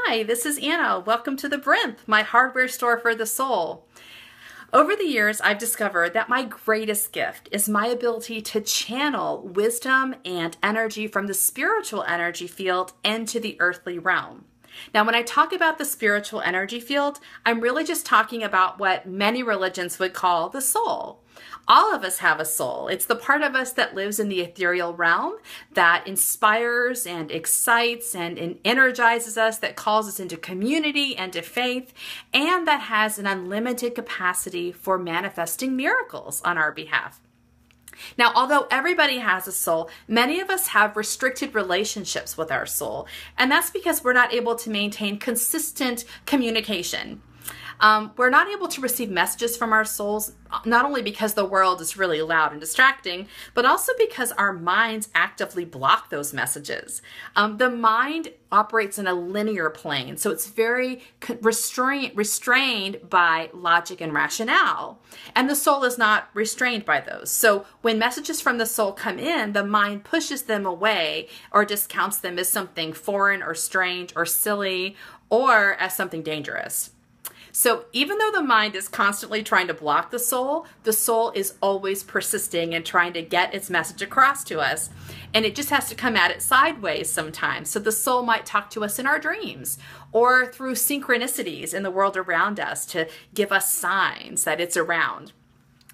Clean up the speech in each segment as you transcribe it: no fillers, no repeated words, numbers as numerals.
Hi, this is Anna. Welcome to the Brynth, my hardware store for the soul. Over the years, I've discovered that my greatest gift is my ability to channel wisdom and energy from the spiritual energy field into the earthly realm. Now, when I talk about the spiritual energy field, I'm really just talking about what many religions would call the soul. All of us have a soul. It's the part of us that lives in the ethereal realm, that inspires and excites and energizes us, that calls us into community and to faith, and that has an unlimited capacity for manifesting miracles on our behalf. Now, although everybody has a soul, many of us have restricted relationships with our soul, and that's because we're not able to maintain consistent communication. We're not able to receive messages from our souls, not only because the world is really loud and distracting, but also because our minds actively block those messages. The mind operates in a linear plane, so it's very restrained by logic and rationale. And the soul is not restrained by those. So when messages from the soul come in, the mind pushes them away or discounts them as something foreign or strange or silly or as something dangerous. So even though the mind is constantly trying to block the soul is always persisting and trying to get its message across to us. And it just has to come at it sideways sometimes. So the soul might talk to us in our dreams or through synchronicities in the world around us to give us signs that it's around.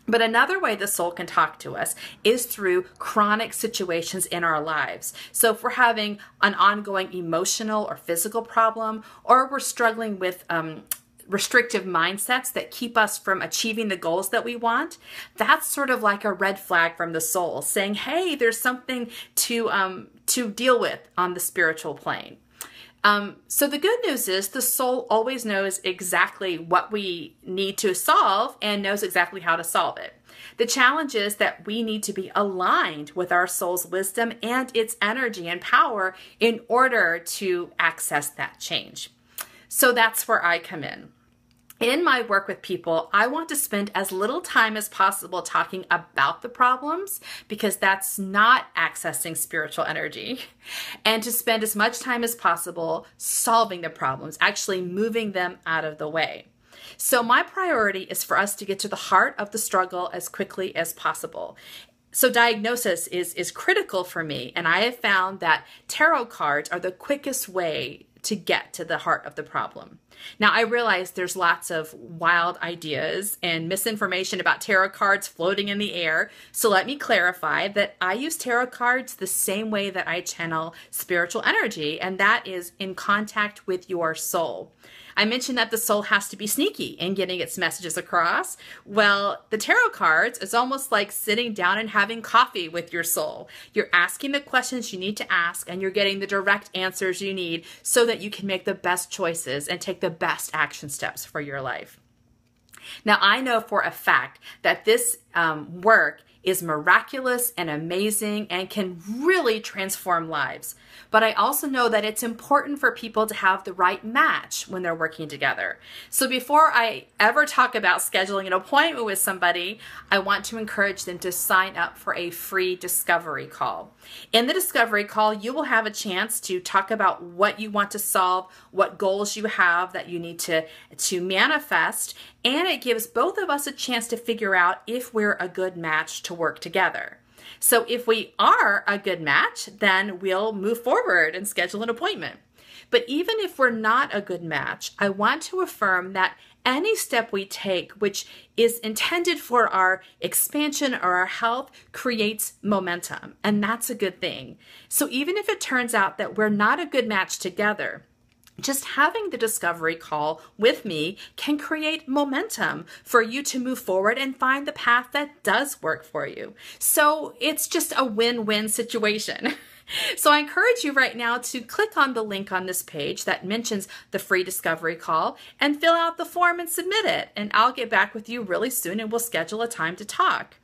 But another way the soul can talk to us is through chronic situations in our lives. So if we're having an ongoing emotional or physical problem, or we're struggling with restrictive mindsets that keep us from achieving the goals that we want, that's sort of like a red flag from the soul saying, hey, there's something to deal with on the spiritual plane. So the good news is the soul always knows exactly what we need to solve and knows exactly how to solve it. The challenge is that we need to be aligned with our soul's wisdom and its energy and power in order to access that change. So that's where I come in. In my work with people, I want to spend as little time as possible talking about the problems because that's not accessing spiritual energy, and to spend as much time as possible solving the problems, actually moving them out of the way. So my priority is for us to get to the heart of the struggle as quickly as possible. So diagnosis is critical for me, and I have found that tarot cards are the quickest way to get to the heart of the problem. Now, I realize there's lots of wild ideas and misinformation about tarot cards floating in the air. So let me clarify that I use tarot cards the same way that I channel spiritual energy, and that is in contact with your soul. I mentioned that the soul has to be sneaky in getting its messages across. Well, the tarot cards is almost like sitting down and having coffee with your soul. You're asking the questions you need to ask, and you're getting the direct answers you need so that you can make the best choices and take the best action steps for your life. Now, I know for a fact that this work is miraculous and amazing and can really transform lives. But I also know that it's important for people to have the right match when they're working together. So before I ever talk about scheduling an appointment with somebody, I want to encourage them to sign up for a free discovery call. In the discovery call, you will have a chance to talk about what you want to solve, what goals you have that you need to manifest, and it gives both of us a chance to figure out if we're a good match to work together. So if we are a good match, then we'll move forward and schedule an appointment. But even if we're not a good match, I want to affirm that any step we take which is intended for our expansion or our health creates momentum, and that's a good thing. So even if it turns out that we're not a good match together, just having the discovery call with me can create momentum for you to move forward and find the path that does work for you. So it's just a win-win situation. So I encourage you right now to click on the link on this page that mentions the free discovery call and fill out the form and submit it. And I'll get back with you really soon and we'll schedule a time to talk.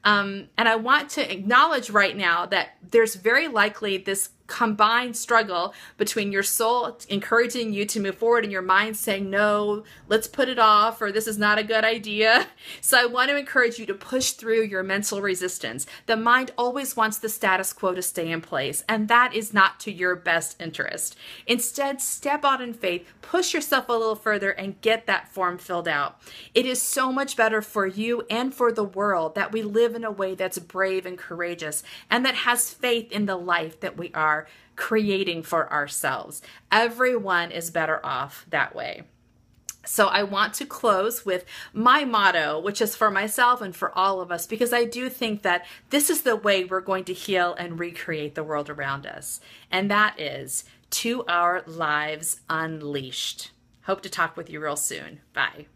And I want to acknowledge right now that there's very likely this combined struggle between your soul encouraging you to move forward and your mind saying, no, let's put it off, or this is not a good idea. So I want to encourage you to push through your mental resistance. The mind always wants the status quo to stay in place, and that is not to your best interest. Instead, step out in faith, push yourself a little further, and get that form filled out. It is so much better for you and for the world that we live in a way that's brave and courageous and that has faith in the life that we are creating for ourselves. Everyone is better off that way. So I want to close with my motto, which is for myself and for all of us, because I do think that this is the way we're going to heal and recreate the world around us. And that is to our lives unleashed. Hope to talk with you real soon. Bye.